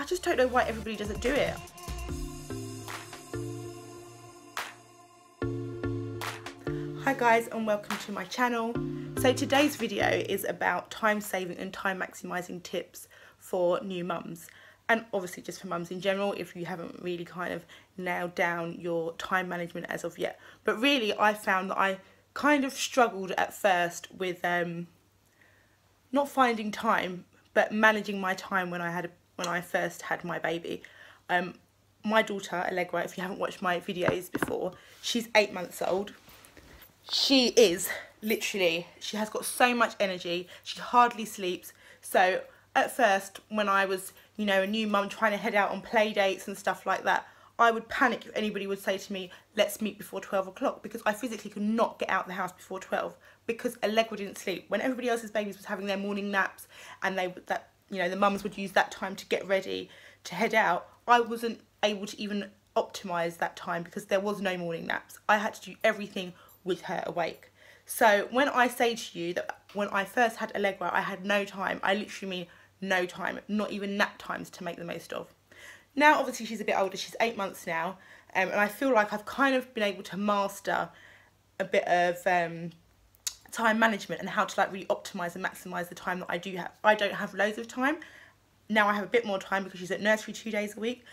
just don't know why everybody doesn't do it. Hi guys, and welcome to my channel. So today's video is about time saving and time maximising tips for new mums, and obviously just for mums in general if you haven't really kind of nailed down your time management as of yet. But really I found that I kind of struggled at first with not finding time, but managing my time when I first had my baby. My daughter Allegra, if you haven't watched my videos before, she's 8 months old. She is literally, she has got so much energy, she hardly sleeps. So at first, when I was, you know, a new mum trying to head out on play dates and stuff like that, I would panic if anybody would say to me, let's meet before 12 o'clock, because I physically could not get out of the house before 12 because Allegra didn't sleep. When everybody else's babies was having their morning naps and the mums would use that time to get ready to head out, I wasn't able to even optimise that time because there was no morning naps. I had to do everything with her awake. So when I say to you that when I first had Allegra I had no time, I literally mean no time, not even nap times to make the most of. Now obviously she's a bit older, she's 8 months now, and I feel like I've kind of been able to master a bit of time management and how to like really optimise and maximise the time that I do have. I don't have loads of time. Now I have a bit more time because she's at nursery 2 days a week,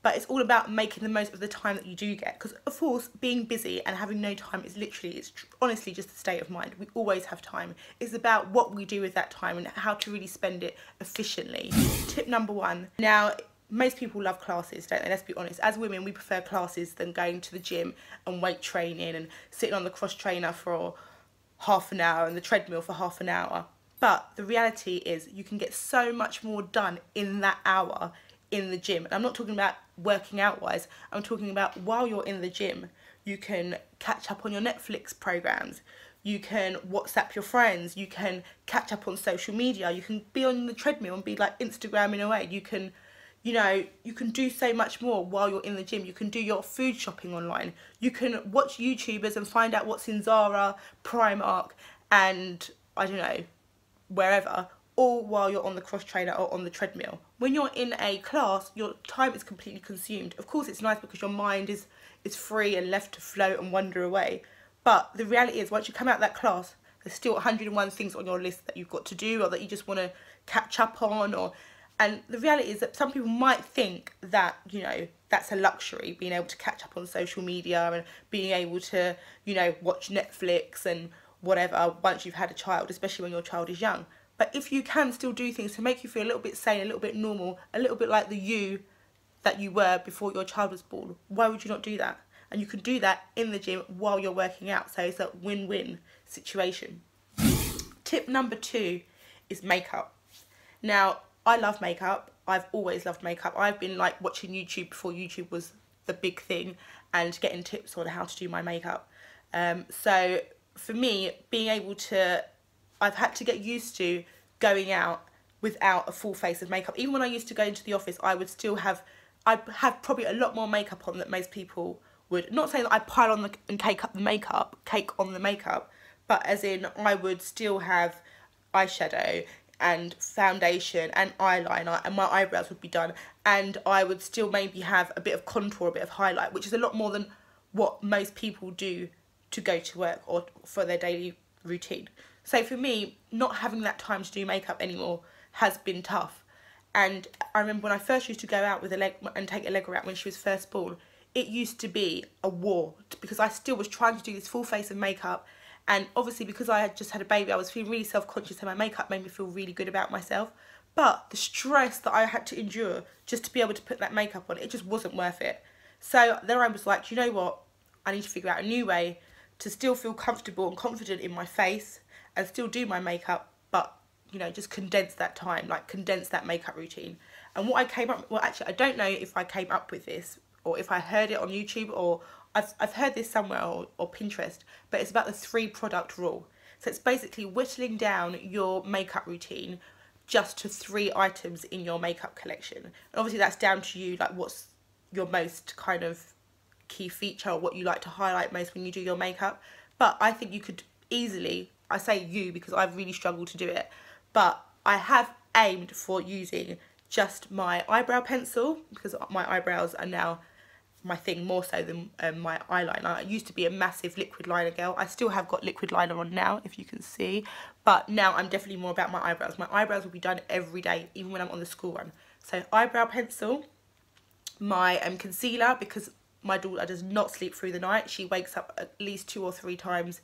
but it's all about making the most of the time that you do get, because of course being busy and having no time is literally, it's honestly just a state of mind. We always have time. It's about what we do with that time and how to really spend it efficiently. Tip number 1. Now most people love classes, don't they? Let's be honest. As women, we prefer classes than going to the gym and weight training and sitting on the cross trainer for half an hour and the treadmill for half an hour. But the reality is you can get so much more done in that hour in the gym. And I'm not talking about working out wise, I'm talking about while you're in the gym you can catch up on your Netflix programs, you can WhatsApp your friends, you can catch up on social media, you can be on the treadmill and be like Instagramming away, you can, you know, you can do so much more while you're in the gym. You can do your food shopping online, you can watch YouTubers and find out what's in Zara, Primark and I don't know, wherever, all while you're on the cross trainer or on the treadmill. When you're in a class, your time is completely consumed. Of course it's nice because your mind is free and left to float and wander away, but the reality is once you come out of that class there's still 101 things on your list that you've got to do or that you just want to catch up on, and the reality is that some people might think that, you know, that's a luxury, being able to catch up on social media and being able to, you know, watch Netflix and whatever once you've had a child, especially when your child is young. But if you can still do things to make you feel a little bit sane, a little bit normal, a little bit like the you that you were before your child was born, why would you not do that? And you can do that in the gym while you're working out, so it's a win-win situation. Tip number 2 is makeup. Now, I love makeup. I've always loved makeup. I've been like watching YouTube before YouTube was the big thing and getting tips on how to do my makeup. So for me, being able to, I've had to get used to going out without a full face of makeup. Even when I used to go into the office, I would still have, I'd have probably a lot more makeup on than most people would. Not saying that I pile on and cake on the makeup, but as in I would still have eyeshadow and foundation and eyeliner, and my eyebrows would be done, and I would still maybe have a bit of contour, a bit of highlight, which is a lot more than what most people do to go to work or for their daily routine. So for me, not having that time to do makeup anymore has been tough. And I remember when I first used to go out with Allegra and take Allegra out when she was first born, it used to be a war because I still was trying to do this full face of makeup. And obviously because I had just had a baby, I was feeling really self-conscious and my makeup made me feel really good about myself. But the stress that I had to endure just to be able to put that makeup on, it just wasn't worth it. So then I was like, you know what? I need to figure out a new way to still feel comfortable and confident in my face and still do my makeup, but, you know, just condense that time, like condense that makeup routine. And what I came up, well actually I don't know if I came up with this or if I heard it on YouTube or I've heard this somewhere or Pinterest, but it's about the 3 product rule. So it's basically whittling down your makeup routine just to 3 items in your makeup collection. And obviously that's down to you, like what's your most kind of key feature or what you like to highlight most when you do your makeup. But I think you could easily, I say you because I've really struggled to do it, but I have aimed for using just my eyebrow pencil, because my eyebrows are now my thing more so than my eyeliner. I used to be a massive liquid liner girl. I still have got liquid liner on now, if you can see, but now I'm definitely more about my eyebrows. My eyebrows will be done every day, even when I'm on the school run. So eyebrow pencil, my concealer, because my daughter does not sleep through the night. She wakes up at least 2 or 3 times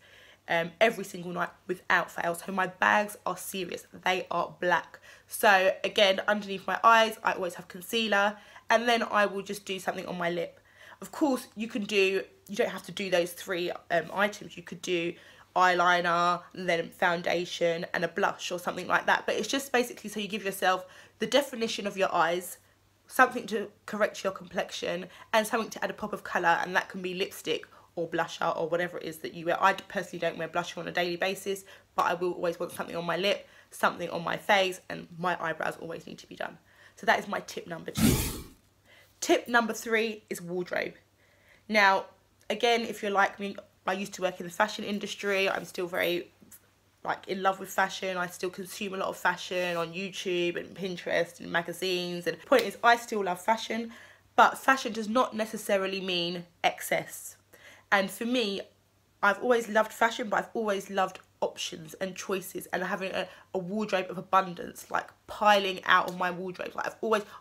every single night without fail. So my bags are serious. They are black. So again, underneath my eyes, I always have concealer, and then I will just do something on my lip. Of course, you don't have to do those 3 items. You could do eyeliner, and then foundation and a blush or something like that. But it's just basically so you give yourself the definition of your eyes, something to correct your complexion, and something to add a pop of colour, and that can be lipstick or blusher or whatever it is that you wear. I personally don't wear blusher on a daily basis, but I will always want something on my lip, something on my face, and my eyebrows always need to be done. So that is my tip number 2. Tip number 3 is wardrobe. Now, again, if you're like me, I used to work in the fashion industry. I'm still very in love with fashion. I still consume a lot of fashion on YouTube and Pinterest and magazines. And the point is, I still love fashion, but fashion does not necessarily mean excess. And for me, I've always loved fashion, but I've always loved options and choices, and having a wardrobe of abundance, like piling out of my wardrobe.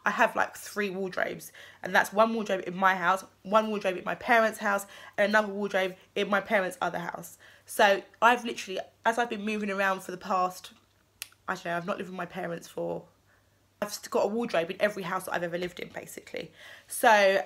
I have like 3 wardrobes, and that's 1 wardrobe in my house, 1 wardrobe in my parents' house, and another wardrobe in my parents' other house. So I've literally, as I've been moving around for the past, I don't know, I've not lived with my parents I've got a wardrobe in every house that I've ever lived in, basically. So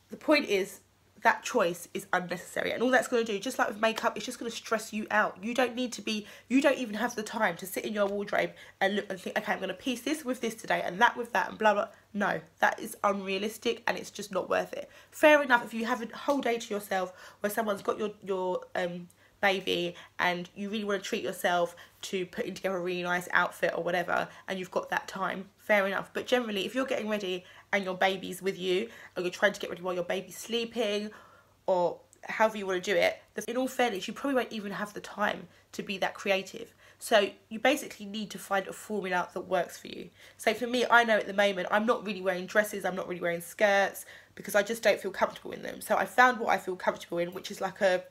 the point is, that choice is unnecessary, and all that's going to do, just like with makeup, it's just going to stress you out. You don't even have the time to sit in your wardrobe and look and think, okay, I'm going to piece this with this today and that with that and blah blah. No, that is unrealistic, and it's just not worth it. Fair enough if you have a whole day to yourself where someone's got your baby and you really want to treat yourself to putting together a really nice outfit or whatever, and you've got that time, fair enough. But generally, if you're getting ready and your baby's with you, or you're trying to get ready while your baby's sleeping, or however you want to do it, in all fairness, you probably won't even have the time to be that creative. So you basically need to find a formula that works for you. So for me, I know at the moment, I'm not really wearing dresses, I'm not really wearing skirts, because I just don't feel comfortable in them. So I found what I feel comfortable in, which is like a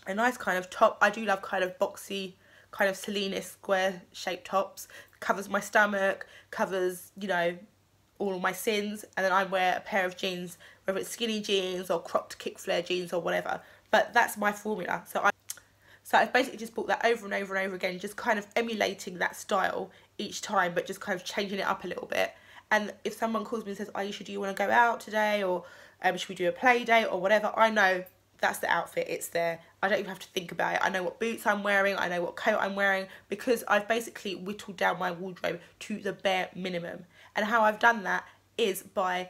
nice kind of top. I do love kind of boxy, kind of Celine square shaped tops. Covers my stomach, covers, you know, all of my sins, and then I wear a pair of jeans, whether it's skinny jeans or cropped kick flare jeans or whatever. But that's my formula. So I've basically just bought that over and over and over again, just kind of emulating that style each time, but just kind of changing it up a little bit. And if someone calls me and says, Aisha, do you want to go out today, or should we do a play date or whatever, I know that's the outfit, it's there. I don't even have to think about it. I know what boots I'm wearing, I know what coat I'm wearing, because I've basically whittled down my wardrobe to the bare minimum. And how I've done that is I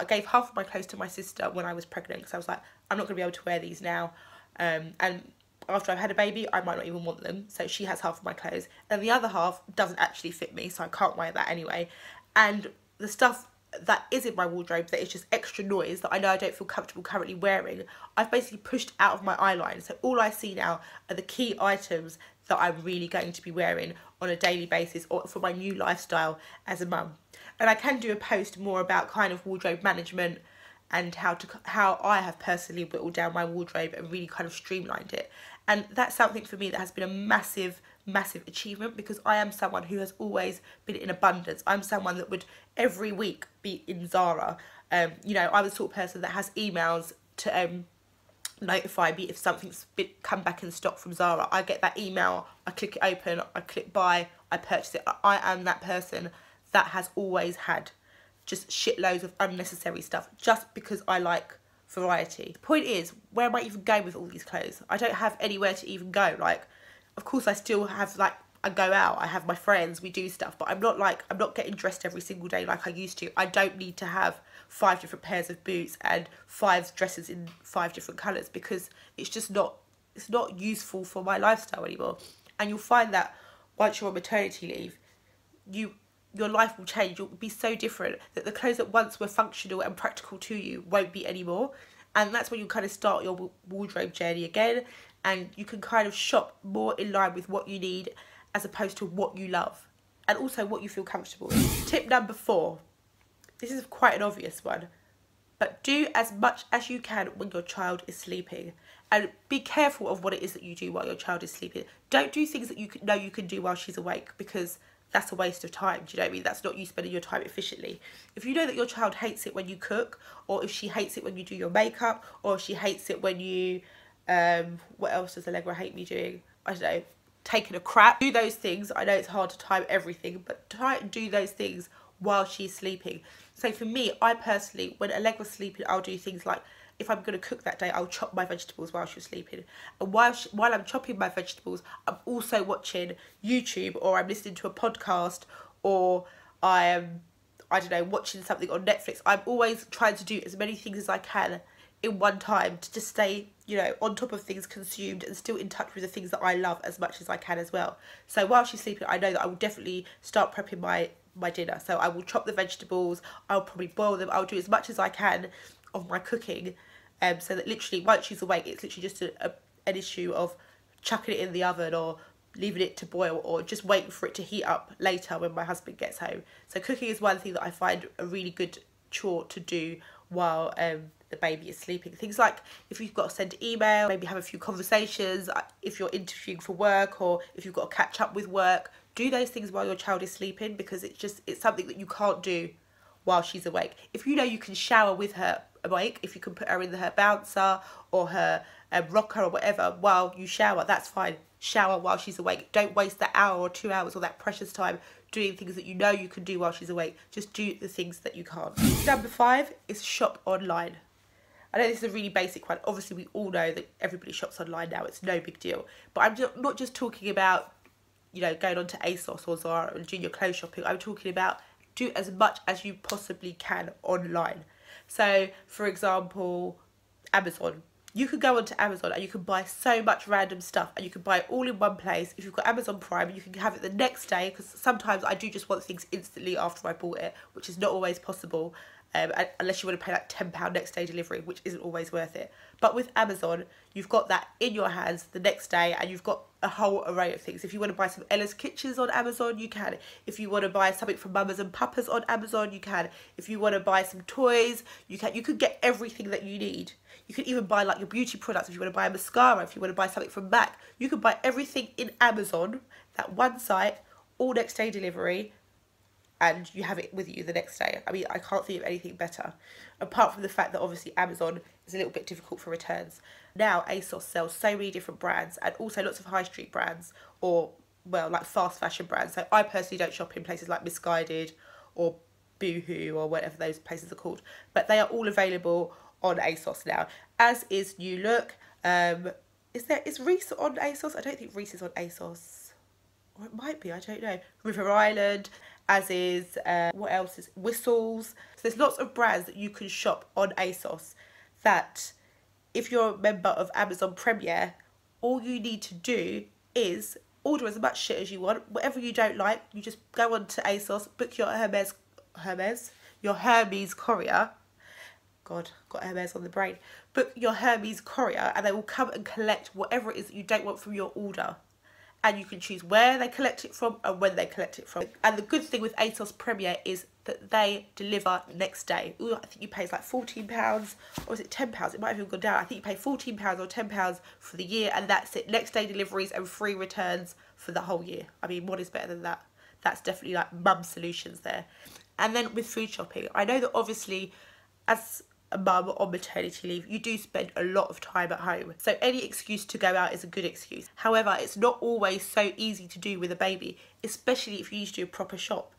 gave half of my clothes to my sister when I was pregnant, because I was like, I'm not going to be able to wear these now. And after I've had a baby, I might not even want them. So she has half of my clothes, and the other half doesn't actually fit me, so I can't wear that anyway. And the stuff that is in my wardrobe that is just extra noise that I know I don't feel comfortable currently wearing, I've basically pushed out of my eyeline. So all I see now are the key items that I'm really going to be wearing on a daily basis, or for my new lifestyle as a mum. And I can do a post more about kind of wardrobe management and how I have personally whittled down my wardrobe and really kind of streamlined it. And that's something for me that has been a massive achievement, because I am someone who has always been in abundance. I'm someone that would every week be in Zara. You know, I'm the sort of person that has emails to notify me if something's come back in stock from Zara. I get that email, I click it open, I click buy, I purchase it. I am that person that has always had just shitloads of unnecessary stuff, just because I like variety. The point is, where am I even going with all these clothes? I don't have anywhere to even go. Like, of course I still have, like, I go out, I have my friends, we do stuff, but I'm not getting dressed every single day like I used to. I don't need to have 5 different pairs of boots and 5 dresses in 5 different colours, because it's just not, it's not useful for my lifestyle anymore. And you'll find that once you're on maternity leave, your life will change. You'll be so different that the clothes that once were functional and practical to you won't be anymore. And that's when you kind of start your wardrobe journey again, and you can kind of shop more in line with what you need as opposed to what you love. and also what you feel comfortable with. Tip number 4. This is quite an obvious one, but do as much as you can when your child is sleeping. And be careful of what it is that you do while your child is sleeping. Don't do things that you know you can do while she's awake, because that's a waste of time. Do you know what I mean? That's not you spending your time efficiently. If you know that your child hates it when you cook, or if she hates it when you do your makeup, or if she hates it when you, what else does Allegra hate me doing? I don't know, taking a crap. Do those things. I know it's hard to time everything, but try and do those things while she's sleeping. So for me, I personally, when Allegra's sleeping, I'll do things like, if I'm going to cook that day, I'll chop my vegetables while she's sleeping. And while I'm chopping my vegetables, I'm also watching YouTube, or I'm listening to a podcast, or I am, I don't know, watching something on Netflix. I'm always trying to do as many things as I can in one time to just stay, you know, on top of things consumed and still in touch with the things that I love as much as I can as well. So while she's sleeping, I know that I will definitely start prepping my dinner. So I will chop the vegetables, I'll probably boil them, I'll do as much as I can of my cooking, so that literally once she's awake, it's literally just an issue of chucking it in the oven or leaving it to boil, or just waiting for it to heat up later when my husband gets home. So cooking is one thing that I find a really good chore to do while the baby is sleeping. Things like if you've got to send email, maybe have a few conversations, if you're interviewing for work, or if you've got to catch up with work, do those things while your child is sleeping, because it's something that you can't do while she's awake. If you know you can shower with her awake, if you can put her in her bouncer or her rocker or whatever while you shower, that's fine. Shower while she's awake. Don't waste that hour or 2 hours or that precious time doing things that you know you can do while she's awake. Just do the things that you can't. Number 5 is shop online. I know this is a really basic one. Obviously, we all know that everybody shops online now. It's no big deal. But I'm not just talking about, you know, going on to ASOS or Zara and doing your clothes shopping. I'm talking about do as much as you possibly can online. So, for example, Amazon. You could go onto Amazon and you can buy so much random stuff, and you can buy it all in one place. If you've got Amazon Prime, you can have it the next day, because sometimes I do just want things instantly after I bought it, which is not always possible. Unless you want to pay like £10 next day delivery, which isn't always worth it. But with Amazon, you've got that in your hands the next day, and you've got a whole array of things. If you want to buy some Ella's Kitchens on Amazon, you can. If you want to buy something from Mamas and Papas on Amazon, you can. If you want to buy some toys, you can. You could get everything that you need. You could even buy like your beauty products. If you want to buy a mascara, if you want to buy something from MAC, you can buy everything in Amazon, that one site, all next day delivery, and you have it with you the next day. I mean, I can't think of anything better. Apart from the fact that obviously Amazon is a little bit difficult for returns. Now ASOS sells so many different brands, and also lots of high street brands, or, well, like fast fashion brands. So I personally don't shop in places like Misguided or Boohoo or whatever those places are called. But they are all available on ASOS now, as is New Look. Is Reese on ASOS? I don't think Reese is on ASOS. Or it might be, I don't know. River Island, as is, what else is, Whistles. So there's lots of brands that you can shop on ASOS that, if you're a member of Amazon Premier, all you need to do is order as much shit as you want. Whatever you don't like, you just go on to ASOS, book your Hermes Courier. God, got Hermes on the brain. Book your Hermes Courier, and they will come and collect whatever it is that you don't want from your order. And you can choose where they collect it from and when they collect it from. And the good thing with ASOS Premier is that they deliver next day. Ooh, I think you pay like £14, or is it £10? It might have even gone down. I think you pay £14 or £10 for the year, and that's it. Next day deliveries and free returns for the whole year. I mean, what is better than that? That's definitely like mum solutions there. And then with food shopping, I know that obviously as a mum on maternity leave, you do spend a lot of time at home. So any excuse to go out is a good excuse. However, it's not always so easy to do with a baby, especially if you need to do a proper shop.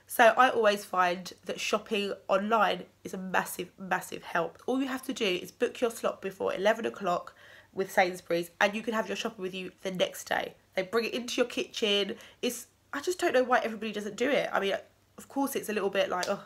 So I always find that shopping online is a massive, massive help. All you have to do is book your slot before 11 o'clock with Sainsbury's, and you can have your shopping with you the next day. They bring it into your kitchen. I just don't know why everybody doesn't do it. I mean, of course it's a little bit like, oh,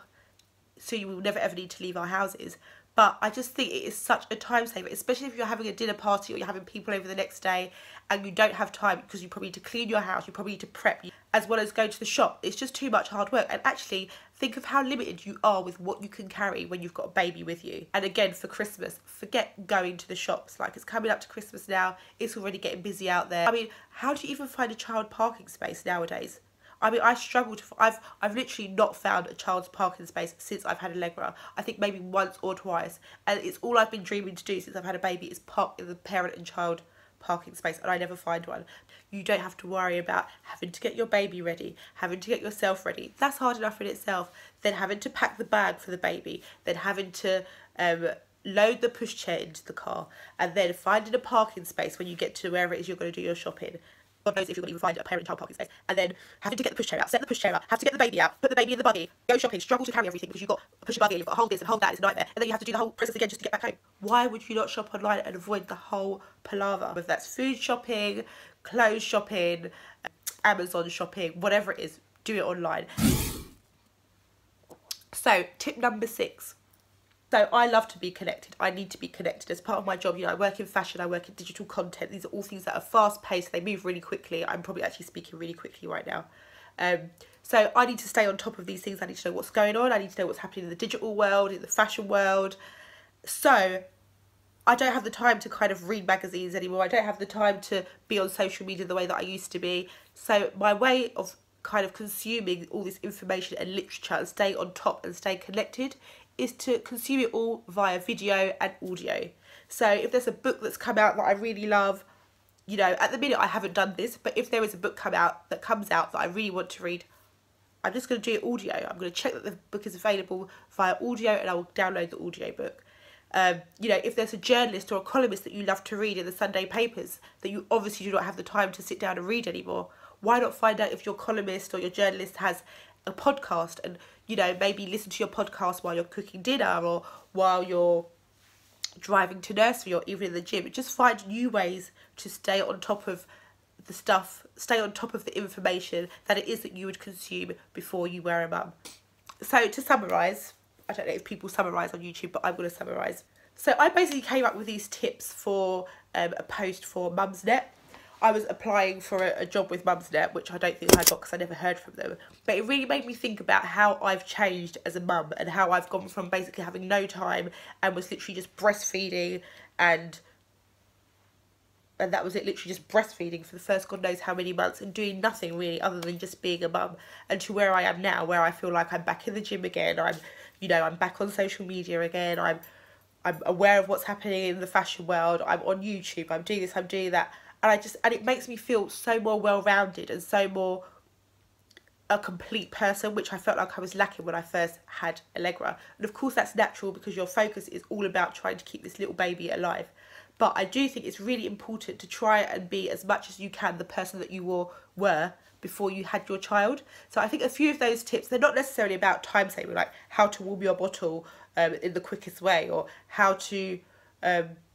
so you will never ever need to leave our houses. But I just think it is such a time saver, especially if you're having a dinner party or you're having people over the next day and you don't have time, because you probably need to clean your house, you probably need to prep, as well as go to the shop. It's just too much hard work. And actually, think of how limited you are with what you can carry when you've got a baby with you. And again, for Christmas, forget going to the shops. Like, it's coming up to Christmas now. It's already getting busy out there. I mean, how do you even find a child parking space nowadays? I mean, I struggle to, I've literally not found a child's parking space since I've had Allegra. I think maybe once or twice, and it's all I've been dreaming to do since I've had a baby is park in the parent and child parking space, and I never find one. You don't have to worry about having to get your baby ready, having to get yourself ready. That's hard enough in itself. Then having to pack the bag for the baby, then having to load the pushchair into the car, and then finding a parking space when you get to wherever it is you're going to do your shopping. God knows if you're going to even find a parent-child parking space. And then having to get the pushchair out, set the pushchair up, have to get the baby out, put the baby in the buggy, go shopping, struggle to carry everything because you've got a push buggy and you've got to hold this and hold that, it's a nightmare. And then you have to do the whole process again just to get back home. Why would you not shop online and avoid the whole palaver? Whether that's food shopping, clothes shopping, Amazon shopping, whatever it is, do it online. So, tip number 6. So I love to be connected. I need to be connected as part of my job. You know, I work in fashion, I work in digital content. These are all things that are fast paced. They move really quickly. I'm probably actually speaking really quickly right now. So I need to stay on top of these things. I need to know what's going on. I need to know what's happening in the digital world, in the fashion world. So I don't have the time to kind of read magazines anymore. I don't have the time to be on social media the way that I used to be. So my way of kind of consuming all this information and literature and stay on top and stay connected is to consume it all via video and audio. So if there's a book that's come out that I really love, you know, at the minute I haven't done this, but if there is a book comes out that I really want to read, I'm just going to do it audio. I'm going to check that the book is available via audio and I will download the audio book. You know, if there's a journalist or a columnist that you love to read in the Sunday papers that you obviously do not have the time to sit down and read anymore, why not find out if your columnist or your journalist has a podcast and, you know, maybe listen to your podcast while you're cooking dinner or while you're driving to nursery or even in the gym. Just find new ways to stay on top of the stuff, stay on top of the information that it is that you would consume before you were a mum. So to summarise, I don't know if people summarise on YouTube, but I'm going to summarise. So I basically came up with these tips for a post for Mumsnet. I was applying for a job with Mumsnet, which I don't think I got because I never heard from them. But it really made me think about how I've changed as a mum and how I've gone from basically having no time and was literally just breastfeeding and that was it, literally just breastfeeding for the first God knows how many months and doing nothing really other than just being a mum, and to where I am now, where I feel like I'm back in the gym again. I'm back on social media again. I'm aware of what's happening in the fashion world. I'm on YouTube. I'm doing this. I'm doing that. And it makes me feel so more well-rounded and so more a complete person, which I felt like I was lacking when I first had Allegra. And of course that's natural because your focus is all about trying to keep this little baby alive. But I do think it's really important to try and be as much as you can the person that you were before you had your child. So I think a few of those tips, they're not necessarily about time saving, like how to warm your bottle in the quickest way or how to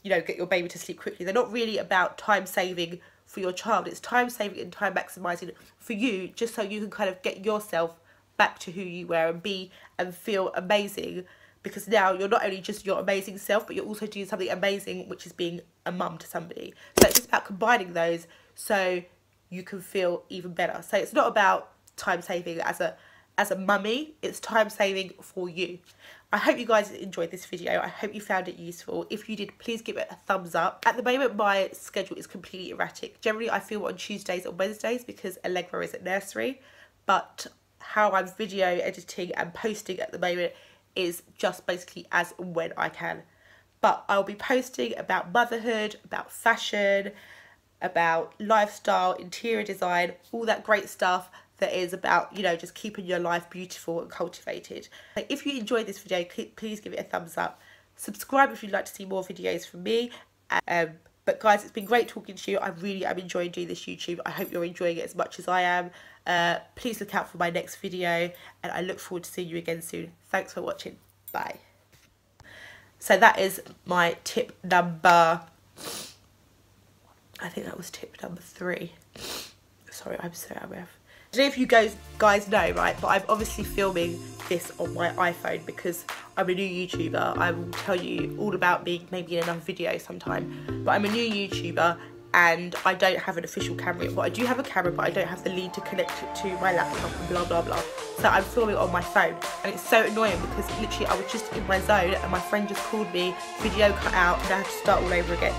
you know, get your baby to sleep quickly. They're not really about time saving for your child. It's time saving and time maximising for you, just so you can kind of get yourself back to who you were and be and feel amazing, because now you're not only just your amazing self, but you're also doing something amazing, which is being a mum to somebody. So it's just about combining those so you can feel even better. So it's not about time saving as a mummy, it's time saving for you. I hope you guys enjoyed this video. I hope you found it useful. If you did, please give it a thumbs up. At the moment, my schedule is completely erratic. Generally, I film on Tuesdays or Wednesdays because Allegra is at nursery. But how I'm video editing and posting at the moment is just basically as and when I can. But I'll be posting about motherhood, about fashion, about lifestyle, interior design, all that great stuff that is about, you know, just keeping your life beautiful and cultivated. So if you enjoyed this video, please give it a thumbs up. Subscribe if you'd like to see more videos from me. But guys, it's been great talking to you. I really am enjoying doing this YouTube. I hope you're enjoying it as much as I am. Please look out for my next video and I look forward to seeing you again soon. Thanks for watching. Bye. So that is my tip number, I think that was tip number 3. Sorry, I'm so out of breath. I don't know if you guys know, right, but I'm obviously filming this on my iPhone because I'm a new YouTuber. I will tell you all about me maybe in another video sometime. But I'm a new YouTuber and I don't have an official camera yet. Well, I do have a camera, but I don't have the lead to connect it to my laptop and blah, blah, blah. So I'm filming on my phone. And it's so annoying because literally I was just in my zone and my friend just called me, video cut out, and I had to start all over again.